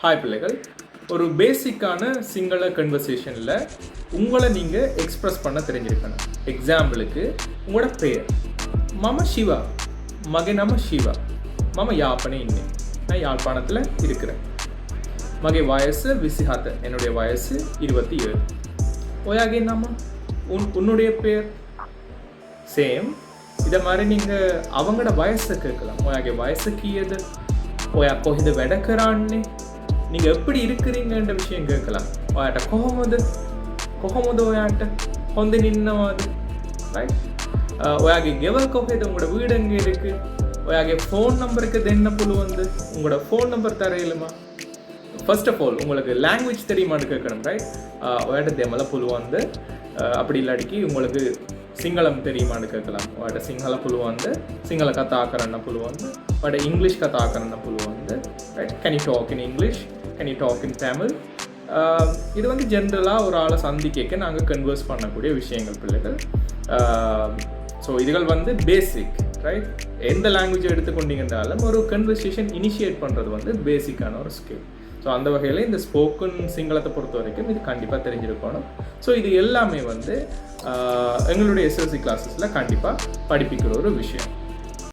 Hi பிள்ளைகள், ஒரு பேசிக்கான சிங்கள கன்வர்சேஷனில் உங்களை நீங்கள் எக்ஸ்ப்ரெஸ் பண்ண தெரிஞ்சிருக்கணும். எக்ஸாம்பிளுக்கு உங்களோட பேர் மம சிவா, மகே நம சிவா, மம யாழ்ப்பாணே இன்னே, நான் யாழ்ப்பாணத்தில் இருக்கிறேன். மகே வயசு விசிஹாத்த, என்னுடைய வயசு 27. ஒயாகே நாம உன்னுடைய பேர் சேம். இதை மாதிரி நீங்கள் அவங்களோட வயசை கேட்கலாம். ஒயாகே வயசு கீயது, ஒயா கொஹிது வெடக்கிறான்னே, நீங்கள் எப்படி இருக்கிறீங்கன்ற விஷயம் கேட்கலாம். ඔයාට කොහොමද ඔයාට හොඳ ඉන්නවද, ரைட்? ඔයාගේ ගෙවල් කොහෙද, உங்களோட வீடு எங்கே இருக்குது, ඔයාගේ ஃபோன் நம்பருக்கு දෙන්න පුළුවන්ද, உங்களோட ஃபோன் நம்பர் தரையிலுமா. ஃபர்ஸ்ட் ஆஃப் ஆல் உங்களுக்கு லாங்குவேஜ் தெரியுமான்னு கேட்கணும், ரைட்? ඔයාට දෙමළ පුළුවන්ද, அப்படி இல்லாட்டிக்கு உங்களுக்கு සිංහලම් தெரியுமான்னு கேட்கலாம். ඔයාට සිංහල පුළුවන්ද, සිංහල කතා කරන්න පුළුවන්ද, ඔයාට ඉංග්‍රීසි කතා කරන්න පුළුවන්ද, right? Can you talk in English? Can you talk in Tamil? இது வந்து ஜென்ரலாக ஒரு ஆளை சந்திக்க நாங்கள் கன்வர்ஸ் பண்ணக்கூடிய விஷயங்கள் பிள்ளைகள். ஸோ இதுகள் வந்து பேசிக், ரைட்? எந்த லாங்குவேஜ் எடுத்துக்கொண்டீங்கன்றாலும் ஒரு கன்வர்சேஷன் இனிஷியேட் பண்ணுறது வந்து பேசிக்கான ஒரு ஸ்கில். ஸோ அந்த வகையில் இந்த ஸ்போக்கன் சிங்களத்தை பொறுத்த வரைக்கும் இது கண்டிப்பாக தெரிஞ்சிருக்கணும். ஸோ இது எல்லாமே வந்து எங்களுடைய எஸ்எல்சி கிளாஸஸில் கண்டிப்பாக படிப்பிக்கிற ஒரு விஷயம்.